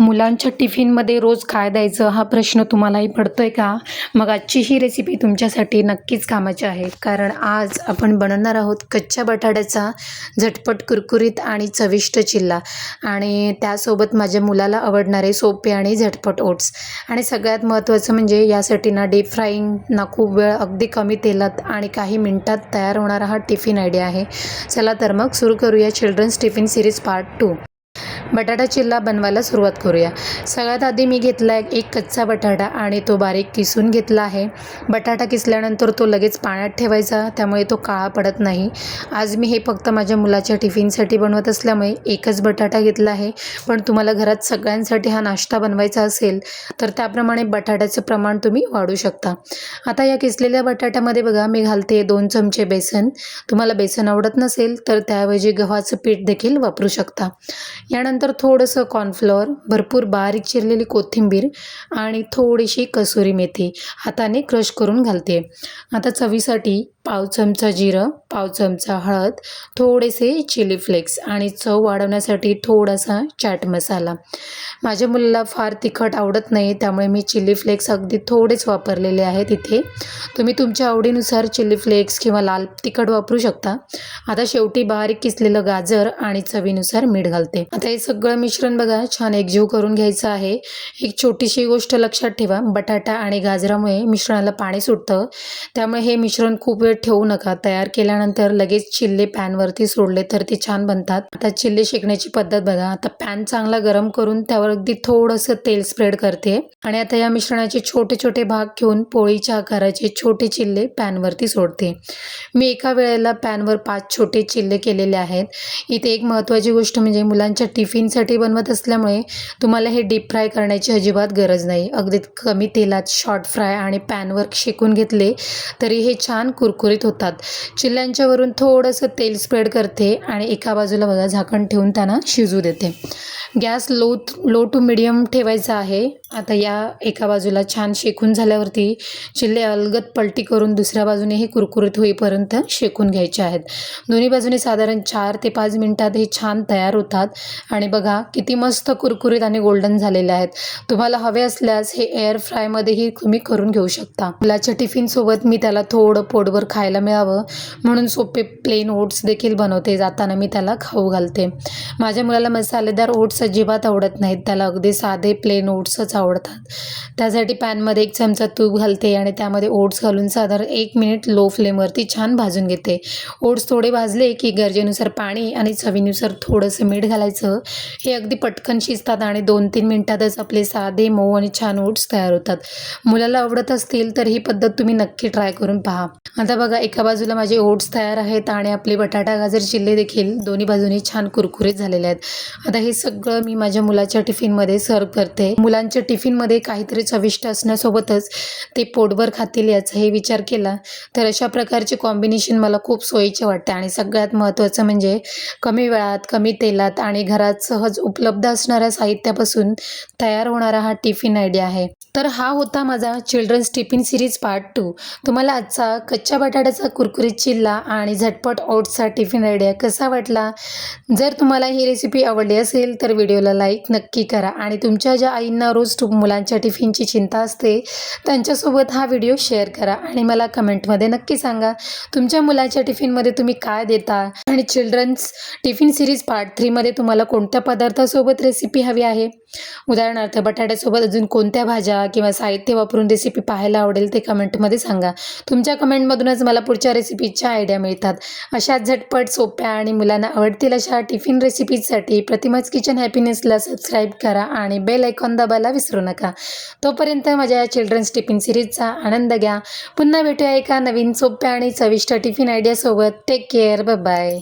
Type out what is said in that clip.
मुलांच्या टिफिनमध्ये रोज काय द्यायचं हा प्रश्न तुम्हालाही पडतोय का? मग आजची ही रेसिपी तुमच्यासाठी नक्कीच कामाची आहे. कारण आज आपण बनवणार आहोत कच्च्या बटाट्याचा झटपट, कुरकुरीत आणि चविष्ट चिल्ला आणि त्यासोबत माझ्या मुलाला आवडणारे सोपे आणि झटपट ओट्स. आणि सगळ्यात महत्त्वाचं म्हणजे यासाठी ना डीप फ्राईंग ना खूप वेळ, अगदी कमी तेलात आणि काही मिनिटात तयार होणारा हा टिफिन आयडिया आहे. चला तर मग सुरू करूया चिल्ड्रन्स टिफिन सिरीज पार्ट 2. बटाटा चिल्ला बनवायला सुरुवात करूया. सगळ्यात आधी मी घेतला आहे एक कच्चा बटाटा आणि तो बारीक किसून घेतला आहे. बटाटा किसल्यानंतर तो लगेच पाण्यात ठेवायचा, त्यामुळे तो काळा पडत नाही. आज मी हे फक्त माझ्या मुलाच्या टिफिनसाठी बनवत असल्यामुळे एकच बटाटा घेतला आहे. पण तुम्हाला घरात सगळ्यांसाठी हा नाश्ता बनवायचा असेल तर त्याप्रमाणे बटाट्याचं प्रमाण तुम्ही वाढवू शकता. आता या किसलेल्या बटाट्यामध्ये बघा मी घालते 2 चमचे बेसन. तुम्हाला बेसन आवडत नसेल तर त्याऐवजी गव्हाचं पीठ देखील वापरू शकता. यानंतर थोडंसं कॉर्नफ्लॉवर, भरपूर बारीक चिरलेली कोथिंबीर आणि थोडीशी कसुरी मेथी हाताने क्रश करून घालते. आता चवीसाठी पाव चमचा जिरं, पाव चमचा हळद, थोडेसे चिली फ्लेक्स आणि चव वाढवण्यासाठी थोडासा चाट मसाला. माझ्या मुलाला फार तिखट आवडत नाही, त्यामुळे मी चिली फ्लेक्स अगदी थोडेच वापरलेले आहेत इथे. तुम्ही तुमच्या आवडीनुसार चिली फ्लेक्स किंवा लाल तिखट वापरू शकता. आता शेवटी बारीक किसलेलं गाजर आणि चवीनुसार मीठ घालते. आता हे सगळं मिश्रण बघा छान एकजीव करून घ्यायचं आहे. एक छोटीशी गोष्ट लक्षात ठेवा, बटाटा आणि गाजरामुळे मिश्रणाला पाणी सुटतं, त्यामुळे हे मिश्रण खूप वेळ ठेवू नका. तयार केल्यानंतर लगेच चिल्ले पॅनवरती सोडले तर ते छान बनतात. आता चिल्ले शेकण्याची पद्धत बघा. आता पॅन चांगला गरम करून त्यावर अगदी थोडंसं तेल स्प्रेड करते आणि आता या मिश्रणाचे छोटे छोटे भाग घेऊन पोळीच्या आकाराचे छोटे चिल्ले पॅनवरती सोडते. मी एका वेळेला पॅनवर 5 छोटे चिल्ले केलेले आहेत. इथे एक महत्त्वाची गोष्ट म्हणजे मुलांच्या टिफिनसाठी बनवत असल्यामुळे तुम्हाला हे डीप फ्राय करण्याची अजिबात गरज नाही. अगदी कमी तेलात शॉर्ट फ्राय आणि पॅनवर शेकून घेतले तरी हे छान कुरकुरीत होतात. चिल्ल्यांच्या वरून थोडंसं तेल स्प्रेड करते आणि एका बाजूला बघा झाकण ठेवून त्यांना शिजू देते. गॅस लो टू मिडियम ठेवायचा आहे. आता या एका बाजूला छान शेकून झाल्यावरती चिल्ले अलगद पलटी करून दुसऱ्या बाजूने हे कुरकुरीत होईपर्यंत शेकून घ्यायचे आहेत. दोन्ही बाजूने साधारण 4 ते 5 मिनिटात हे छान तयार होतात आणि बघा किती मस्त कुरकुरीत आणि गोल्डन झालेले आहेत. तुम्हाला हवे असल्यास हे एअर फ्रायमध्येही तुम्ही करून घेऊ शकता. मुलाच्या टिफिनसोबत मी त्याला थोडं पोटभर खायला मिळावं म्हणून सोपे प्लेन ओट्स देखील बनवते. जाताना मी त्याला खाऊ घालते. माझ्या मुलाला मसालेदार ओट्स अजिबात आवडत नाहीत, त्याला अगदी साधे प्लेन ओट्सच आवडतात. त्यासाठी पॅनमध्ये 1 चमचा तूप घालते आणि त्यामध्ये ओट्स घालून साधारण 1 मिनिट लो फ्लेमवरती छान भाजून घेते. ओट्स थोडे भाजले की गरजेनुसार पाणी आणि चवीनुसार थोडंसं मीठ घालायचं. हे अगदी पटकन शिजतात आणि 2-3 मिनिटातच आपले साधे मऊ आणि छान ओट्स तयार होतात. मुलाला आवडत असतील तर ही पद्धत तुम्ही नक्की ट्राय करून पहा. आता बघा एका बाजूला माझे ओट्स तयार आहेत आणि आपले बटाटा गाजर चिल्ले देखील दोन्ही बाजूनी छान कुरकुरीत झालेले आहेत. आता हे सगळं मी माझ्या मुलाच्या टिफिनमध्ये सर्व करते. मुलांच्या टिफिनमध्ये काहीतरी चविष्ट असण्यासोबतच ते पोटभर खातील याचाही विचार केला तर अशा प्रकारचे कॉम्बिनेशन मला खूप सोयीचे वाटते. आणि सगळ्यात महत्त्वाचं म्हणजे कमी वेळात, कमी तेलात आणि घरात सहज उपलब्ध असणाऱ्या साहित्यापासून तयार होणारा हा टिफिन आयडिया आहे. तर हा होता माझा चिल्ड्रन्स टिफिन सिरीज पार्ट 2. तुम्हाला आजचा कच्च्या बटाट्याचा कुरकुरीत चिल्ला आणि झटपट ओट्सचा टिफिन आयडिया कसा वाटला? जर तुम्हाला ही रेसिपी आवडली असेल तर व्हिडिओला लाईक नक्की करा आणि तुमच्या ज्या आईंना रोज मुलांच्या टिफिनची चिंता असते त्यांच्यासोबत हा व्हिडिओ शेअर करा आणि मला कमेंटमध्ये नक्की सांगा तुमच्या मुलाच्या टिफिनमध्ये तुम्ही काय देता. आणि चिल्ड्रन्स टिफिन सिरीज पार्ट 3 मध्ये तुम्हाला कोणत्या पदार्थासोबत रेसिपी हवी आहे? उदाहरणार्थ बटाट्यासोबत अजून कोणत्या भाज्या किंवा साहित्य वापरून रेसिपी पाहायला आवडेल ते कमेंटमध्ये सांगा. तुमच्या कमेंटमधूनच मला पुढच्या रेसिपीच्या आयडिया मिळतात. अशा झटपट, सोप्या आणि मुलांना आवडतील अशा टिफिन रेसिपीजसाठी प्रतिमाज किचन हॅपीनेसला सबस्क्राईब करा आणि बेल आयकॉन दाबायला विसरू नका. तोपर्यंत माझ्या या चिल्ड्रन्स टिफिन सिरीजचा आनंद घ्या. पुन्हा भेटूया एका नवीन सोप्या आणि चविष्ट टिफिन आयडियासोबत. Take care. Bye bye.